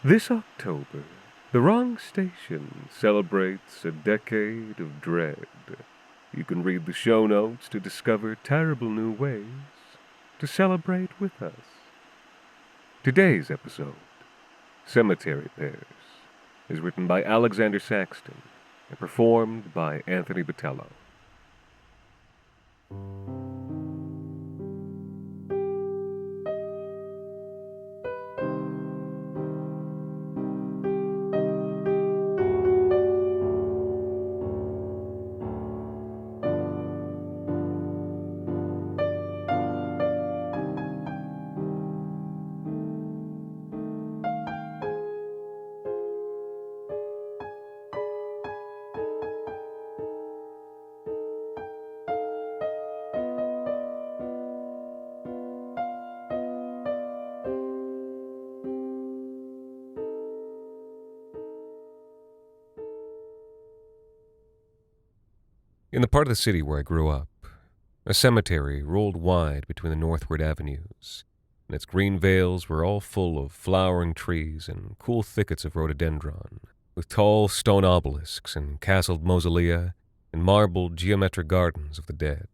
This October, the wrong station celebrates a decade of dread. You can read the show notes to discover terrible new ways to celebrate with us. Today's episode, Cemetery Pears, is written by Alexander Saxton and performed by Anthony Botelho. In the part of the city where I grew up, a cemetery rolled wide between the northward avenues, and its green vales were all full of flowering trees and cool thickets of rhododendron, with tall stone obelisks and castled mausolea and marbled geometric gardens of the dead.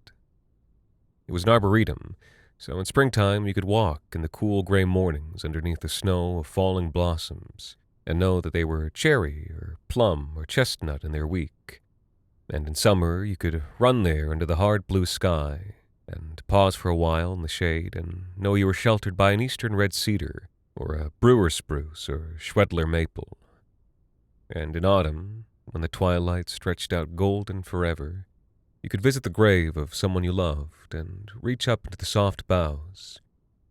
It was an arboretum, so in springtime you could walk in the cool gray mornings underneath the snow of falling blossoms and know that they were cherry or plum or chestnut in their week. And in summer, you could run there under the hard blue sky and pause for a while in the shade and know you were sheltered by an eastern red cedar or a brewer spruce or Schwedler maple. And in autumn, when the twilight stretched out golden forever, you could visit the grave of someone you loved and reach up into the soft boughs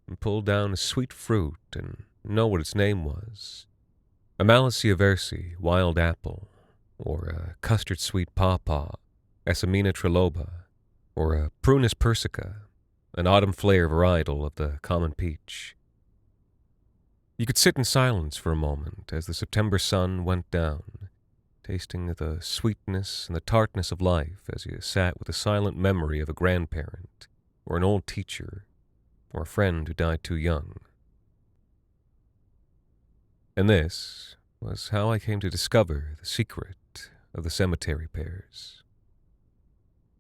and pull down a sweet fruit and know what its name was. A Malacia versi, wild apple, or a custard-sweet pawpaw, Essamina triloba, or a Prunus persica, an autumn flare varietal of the common peach. You could sit in silence for a moment as the September sun went down, tasting the sweetness and the tartness of life as you sat with the silent memory of a grandparent, or an old teacher, or a friend who died too young. And this was how I came to discover the secret of the cemetery Pears.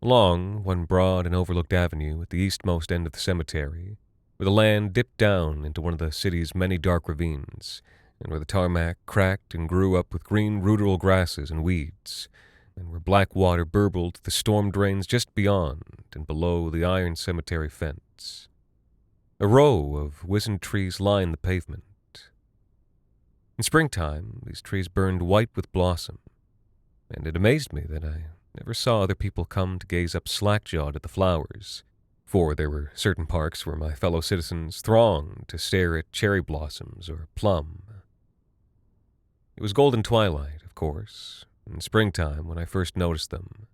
Along one broad and overlooked avenue at the eastmost end of the cemetery, where the land dipped down into one of the city's many dark ravines, and where the tarmac cracked and grew up with green ruderal grasses and weeds, and where black water burbled the storm drains just beyond and below the iron cemetery fence. A row of wizened trees lined the pavement. In springtime, these trees burned white with blossom, and it amazed me that I never saw other people come to gaze up slack-jawed at the flowers, for there were certain parks where my fellow citizens thronged to stare at cherry blossoms or plum. It was golden twilight, of course, in springtime when I first noticed them.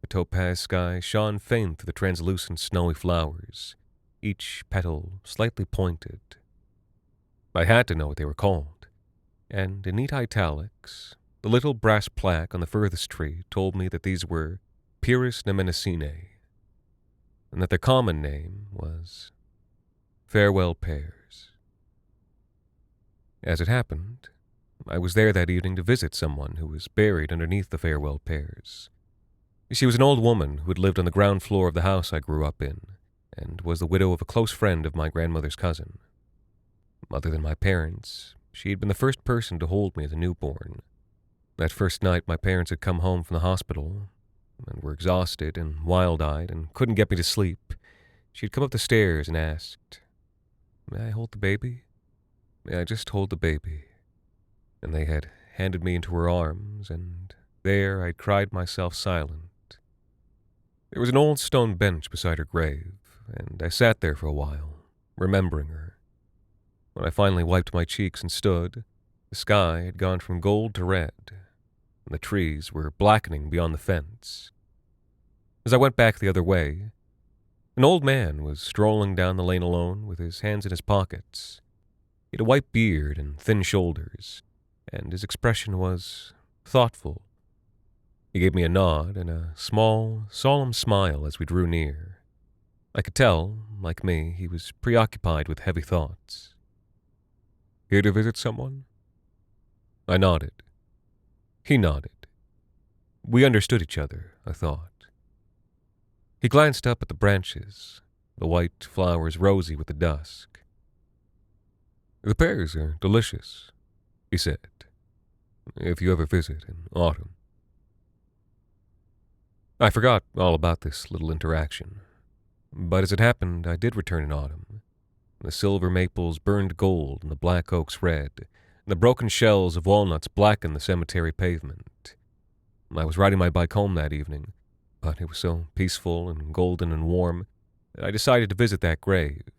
The topaz sky shone faint through the translucent snowy flowers, each petal slightly pointed. I had to know what they were called, and in neat italics, the little brass plaque on the furthest tree told me that these were Pears nemenacinae, and that their common name was Farewell Pears. As it happened, I was there that evening to visit someone who was buried underneath the Farewell Pears. She was an old woman who had lived on the ground floor of the house I grew up in, and was the widow of a close friend of my grandmother's cousin. Other than my parents, she had been the first person to hold me as a newborn. That first night my parents had come home from the hospital and were exhausted and wild-eyed and couldn't get me to sleep. She had come up the stairs and asked, "May I hold the baby? May I just hold the baby?" And they had handed me into her arms, and there I'd cried myself silent. There was an old stone bench beside her grave, and I sat there for a while, remembering her. When I finally wiped my cheeks and stood, the sky had gone from gold to red, and the trees were blackening beyond the fence. As I went back the other way, an old man was strolling down the lane alone with his hands in his pockets. He had a white beard and thin shoulders, and his expression was thoughtful. He gave me a nod and a small, solemn smile as we drew near. I could tell, like me, he was preoccupied with heavy thoughts. Here to visit someone? I nodded. He nodded. We understood each other, I thought. He glanced up at the branches, the white flowers rosy with the dusk. The pears are delicious, he said, if you ever visit in autumn. I forgot all about this little interaction, but as it happened, I did return in autumn. The silver maples burned gold and the black oaks red, and the broken shells of walnuts blackened the cemetery pavement. I was riding my bike home that evening, but it was so peaceful and golden and warm that I decided to visit that grave,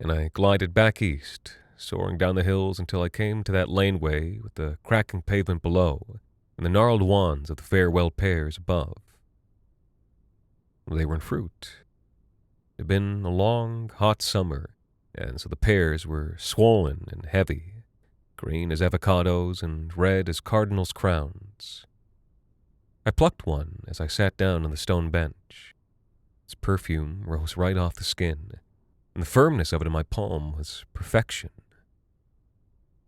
and I glided back east, soaring down the hills until I came to that laneway with the cracking pavement below and the gnarled wands of the farewell pears above. They were in fruit. It had been a long, hot summer, and so the pears were swollen and heavy, green as avocados and red as cardinals' crowns. I plucked one as I sat down on the stone bench. Its perfume rose right off the skin, and the firmness of it in my palm was perfection.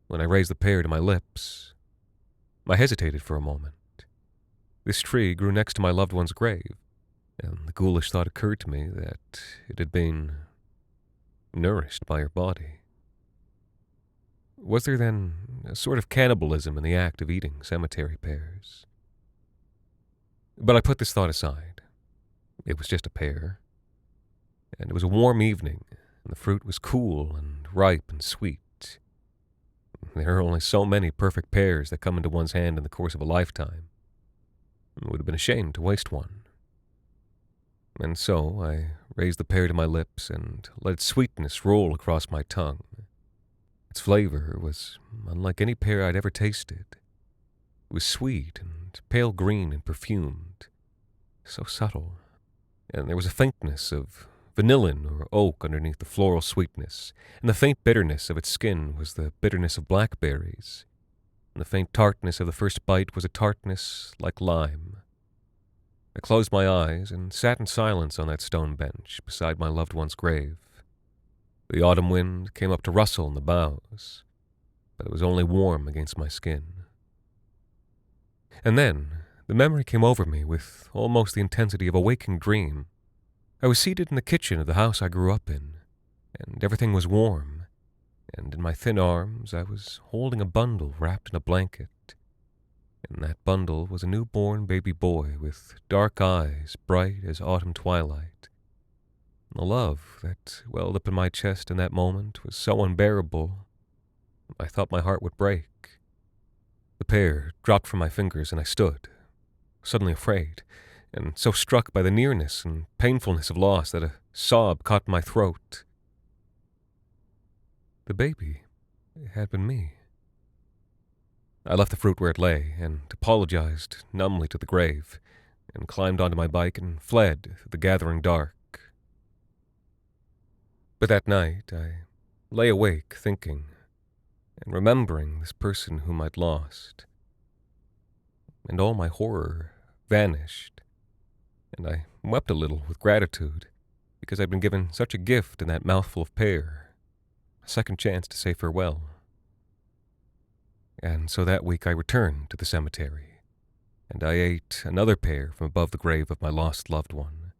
When I raised the pear to my lips, I hesitated for a moment. This tree grew next to my loved one's grave, and the ghoulish thought occurred to me that it had been nourished by her body. Was there then a sort of cannibalism in the act of eating cemetery pears? But I put this thought aside. It was just a pear, and it was a warm evening, and the fruit was cool and ripe and sweet. There are only so many perfect pears that come into one's hand in the course of a lifetime. It would have been a shame to waste one. And so I raised the pear to my lips and let its sweetness roll across my tongue. Its flavor was unlike any pear I'd ever tasted. It was sweet and pale green and perfumed, so subtle, and there was a faintness of vanillin or oak underneath the floral sweetness, and the faint bitterness of its skin was the bitterness of blackberries, and the faint tartness of the first bite was a tartness like lime. I closed my eyes and sat in silence on that stone bench beside my loved one's grave. The autumn wind came up to rustle in the boughs, but it was only warm against my skin. And then the memory came over me with almost the intensity of a waking dream. I was seated in the kitchen of the house I grew up in, and everything was warm, and in my thin arms I was holding a bundle wrapped in a blanket. In that bundle was a newborn baby boy with dark eyes bright as autumn twilight. The love that welled up in my chest in that moment was so unbearable, I thought my heart would break. The pear dropped from my fingers and I stood, suddenly afraid, and so struck by the nearness and painfulness of loss that a sob caught in my throat. The baby had been me. I left the fruit where it lay and apologized numbly to the grave and climbed onto my bike and fled through the gathering dark. But that night I lay awake thinking and remembering this person whom I'd lost. And all my horror vanished, and I wept a little with gratitude because I'd been given such a gift in that mouthful of pear, a second chance to say farewell. And so that week I returned to the cemetery, and I ate another pear from above the grave of my lost loved one.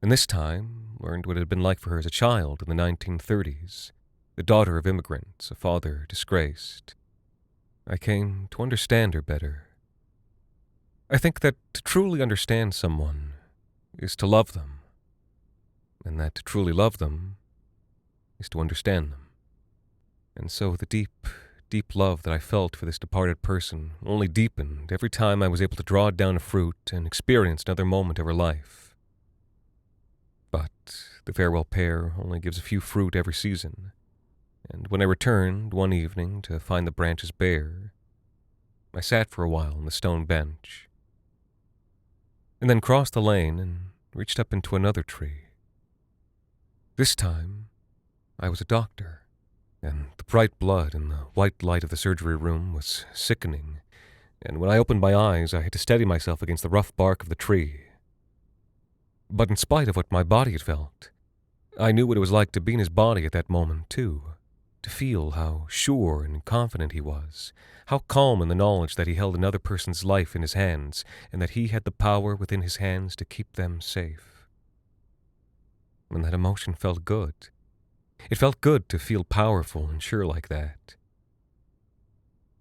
And this time learned what it had been like for her as a child in the 1930s, the daughter of immigrants, a father disgraced. I came to understand her better. I think that to truly understand someone is to love them, and that to truly love them is to understand them. And so the deep love that I felt for this departed person only deepened every time I was able to draw down a fruit and experience another moment of her life. But the farewell pear only gives a few fruit every season, and when I returned one evening to find the branches bare, I sat for a while on the stone bench, and then crossed the lane and reached up into another tree. This time, I was a doctor, and the bright blood in the white light of the surgery room was sickening, and when I opened my eyes, I had to steady myself against the rough bark of the tree. But in spite of what my body had felt, I knew what it was like to be in his body at that moment, too. to feel how sure and confident he was, how calm in the knowledge that he held another person's life in his hands and that he had the power within his hands to keep them safe. And that emotion felt good. It felt good to feel powerful and sure like that.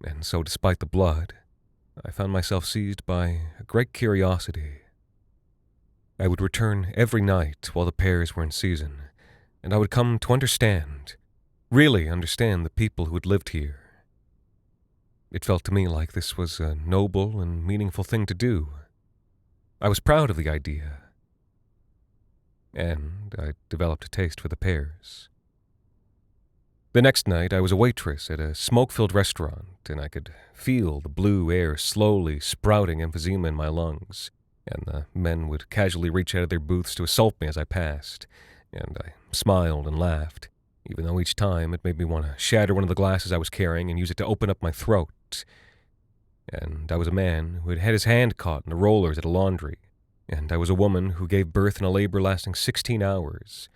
And so, despite the blood, I found myself seized by a great curiosity. I would return every night while the pears were in season, and I would come to understand, really understand the people who had lived here. It felt to me like this was a noble and meaningful thing to do. I was proud of the idea, and I developed a taste for the pears. The next night, I was a waitress at a smoke-filled restaurant, and I could feel the blue air slowly sprouting emphysema in my lungs, and the men would casually reach out of their booths to assault me as I passed, and I smiled and laughed, even though each time it made me want to shatter one of the glasses I was carrying and use it to open up my throat. And I was a man who had had his hand caught in the rollers at a laundry, and I was a woman who gave birth in a labor lasting 16 hours.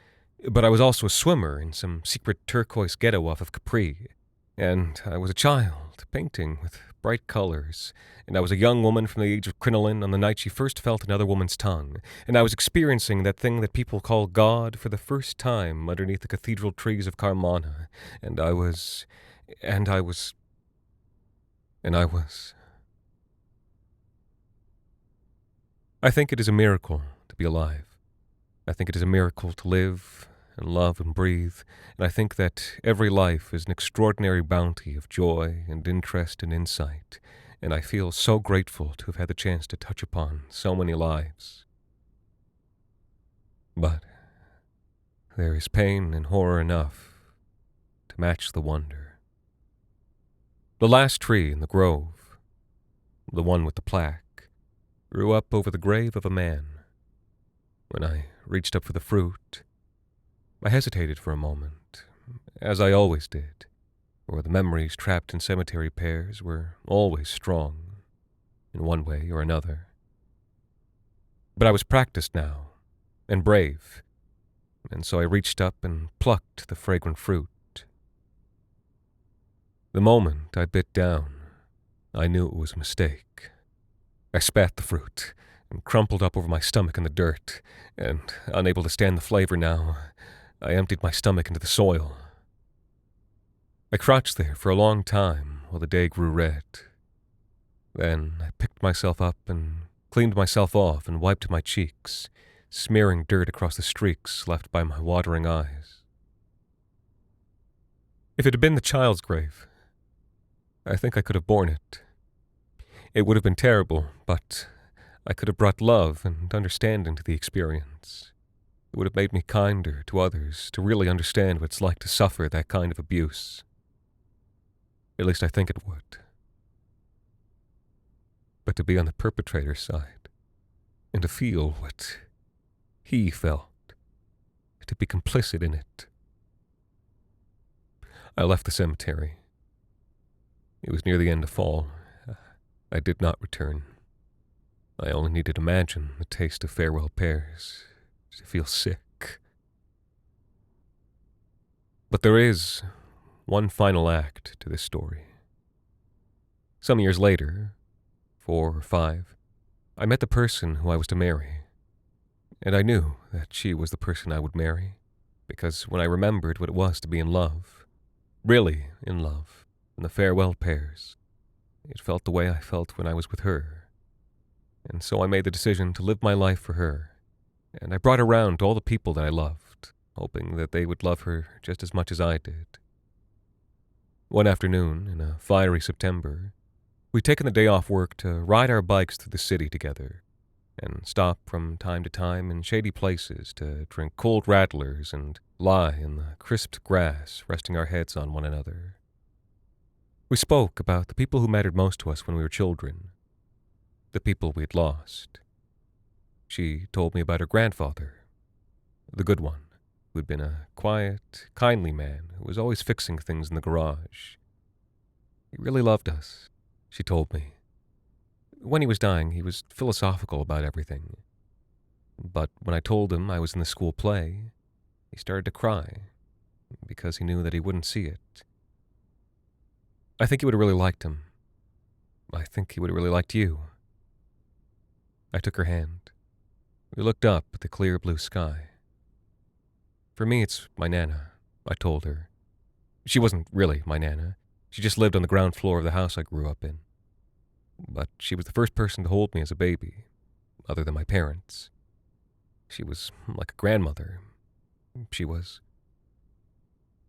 But I was also a swimmer in some secret turquoise ghetto off of Capri. And I was a child, painting with bright colors. And I was a young woman from the age of crinoline on the night she first felt another woman's tongue. And I was experiencing that thing that people call God for the first time underneath the cathedral trees of Carmana. And I was... I think it is a miracle to be alive. I think it is a miracle to live and love and breathe, and I think that every life is an extraordinary bounty of joy and interest and insight, and I feel so grateful to have had the chance to touch upon so many lives. But there is pain and horror enough to match the wonder. The last tree in the grove, the one with the plaque, grew up over the grave of a man. When I reached up for the fruit, I hesitated for a moment, as I always did, for the memories trapped in cemetery pears were always strong, in one way or another. But I was practiced now, and brave, and so I reached up and plucked the fragrant fruit. The moment I bit down, I knew it was a mistake. I spat the fruit and crumpled up over my stomach in the dirt, and, unable to stand the flavor now, I emptied my stomach into the soil. I crouched there for a long time while the day grew red. Then I picked myself up and cleaned myself off and wiped my cheeks, smearing dirt across the streaks left by my watering eyes. If it had been the child's grave, I think I could have borne it. It would have been terrible, but I could have brought love and understanding to the experience. It would have made me kinder to others, to really understand what it's like to suffer that kind of abuse. At least I think it would. But to be on the perpetrator's side, and to feel what he felt, to be complicit in it. I left the cemetery. It was near the end of fall. I did not return. I only needed to imagine the taste of farewell pears to feel sick. But there is one final act to this story. Some years later, 4 or 5, I met the person who I was to marry. And I knew that she was the person I would marry, because when I remembered what it was to be in love, really in love, in the farewell pears, it felt the way I felt when I was with her. And so I made the decision to live my life for her, and I brought her round to all the people that I loved, hoping that they would love her just as much as I did. One afternoon, in a fiery September, we'd taken the day off work to ride our bikes through the city together, and stop from time to time in shady places to drink cold rattlers and lie in the crisped grass, resting our heads on one another. We spoke about the people who mattered most to us when we were children, the people we had lost. She told me about her grandfather, the good one, who had been a quiet, kindly man who was always fixing things in the garage. He really loved us, she told me. When he was dying, he was philosophical about everything. But when I told him I was in the school play, he started to cry. because he knew that he wouldn't see it. I think he would have really liked him. I think he would have really liked you. I took her hand. We looked up at the clear blue sky. For me, it's my Nana, I told her. She wasn't really my Nana. She just lived on the ground floor of the house I grew up in. But she was the first person to hold me as a baby, other than my parents. She was like a grandmother. She was.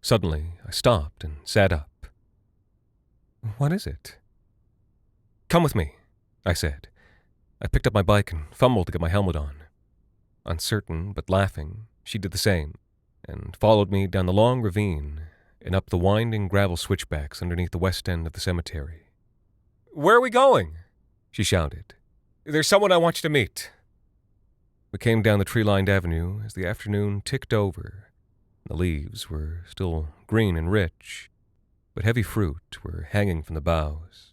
Suddenly, I stopped and sat up. What is it? Come with me, I said. I picked up my bike and fumbled to get my helmet on. Uncertain, but laughing, she did the same, and followed me down the long ravine and up the winding gravel switchbacks underneath the west end of the cemetery. Where are we going? She shouted. There's someone I want you to meet. We came down the tree-lined avenue as the afternoon ticked over. The leaves were still green and rich, but heavy fruit were hanging from the boughs.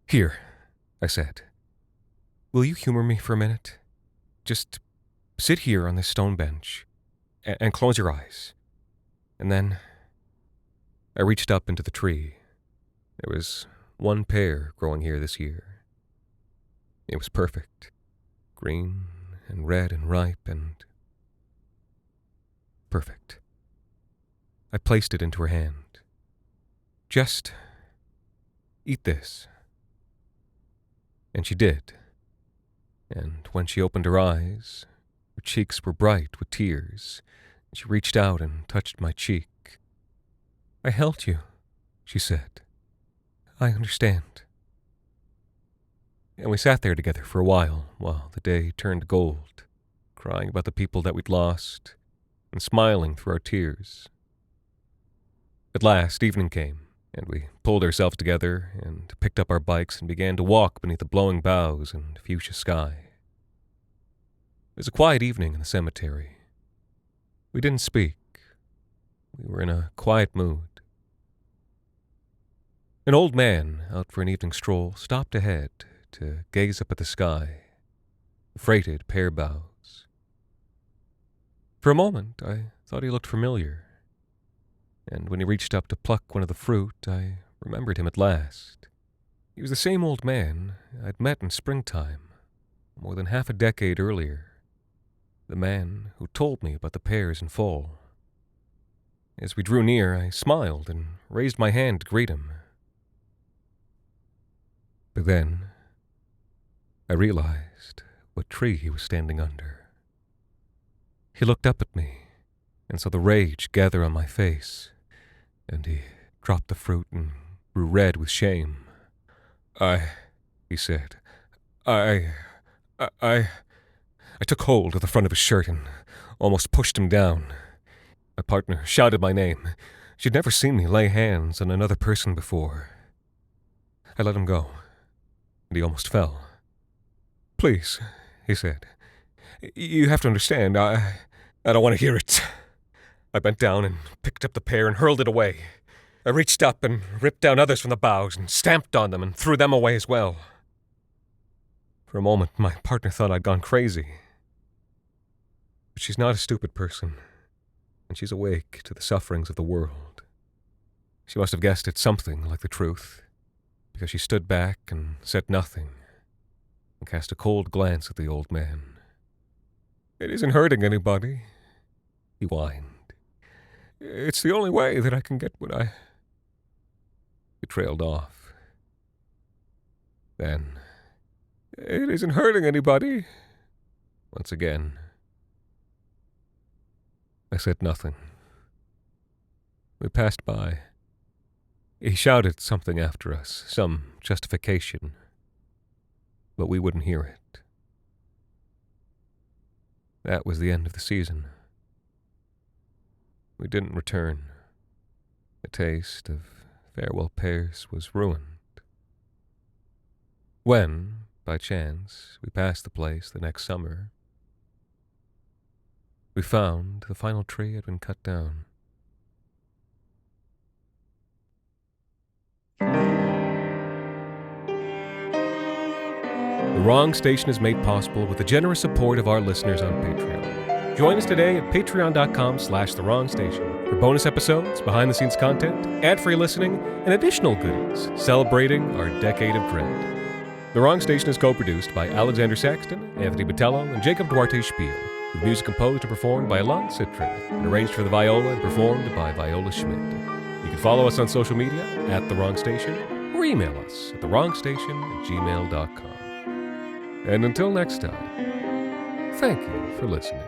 Here, I said. Will you humor me for a minute? Just sit here on this stone bench and close your eyes. And then I reached up into the tree. There was one pear growing here this year. It was perfect. Green and red and ripe and perfect. I placed it into her hand. Just eat this. And she did. And when she opened her eyes, her cheeks were bright with tears. She reached out and touched my cheek. I held you, she said. I understand. And we sat there together for a while the day turned gold, crying about the people that we'd lost and smiling through our tears. At last, evening came, and we pulled ourselves together and picked up our bikes and began to walk beneath the blowing boughs and fuchsia sky. It was a quiet evening in the cemetery. We didn't speak. We were in a quiet mood. An old man, out for an evening stroll, stopped ahead to gaze up at the sky, the freighted pear boughs. For a moment, I thought he looked familiar, and when he reached up to pluck one of the fruit, I remembered him at last. He was the same old man I'd met in springtime, more than half a decade earlier, the man who told me about the pears in fall. As we drew near, I smiled and raised my hand to greet him. But then, I realized what tree he was standing under. He looked up at me and saw the rage gather on my face, and he dropped the fruit and grew red with shame. He said, I took hold of the front of his shirt and almost pushed him down. My partner shouted my name. She'd never seen me lay hands on another person before. I let him go, and he almost fell. Please, he said. You have to understand, I don't want to hear it. I bent down and picked up the pear and hurled it away. I reached up and ripped down others from the boughs and stamped on them and threw them away as well. For a moment, my partner thought I'd gone crazy. But she's not a stupid person, and she's awake to the sufferings of the world. She must have guessed at something like the truth, because she stood back and said nothing, and cast a cold glance at the old man. It isn't hurting anybody, he whined. It's the only way that I can get what I... He trailed off. Then, it isn't hurting anybody. Once again. I said nothing. We passed by. He shouted something after us, some justification, but we wouldn't hear it. That was the end of the season. We didn't return. The taste of farewell pears was ruined. When, by chance, we passed the place the next summer, we found the final tree had been cut down. The Wrong Station is made possible with the generous support of our listeners on Patreon. Join us today at patreon.com/thewrongstation. For bonus episodes, behind-the-scenes content, ad-free listening, and additional goodies celebrating our decade of dread. The Wrong Station is co-produced by Alexander Saxton, Anthony Botelho, and Jacob Duarte Spiel, with music composed and performed by Alon Citrin, and arranged for the viola and performed by Viola Schmidt. You can follow us on social media at The Wrong Station, or email us at thewrongstation@gmail.com. And until next time, thank you for listening.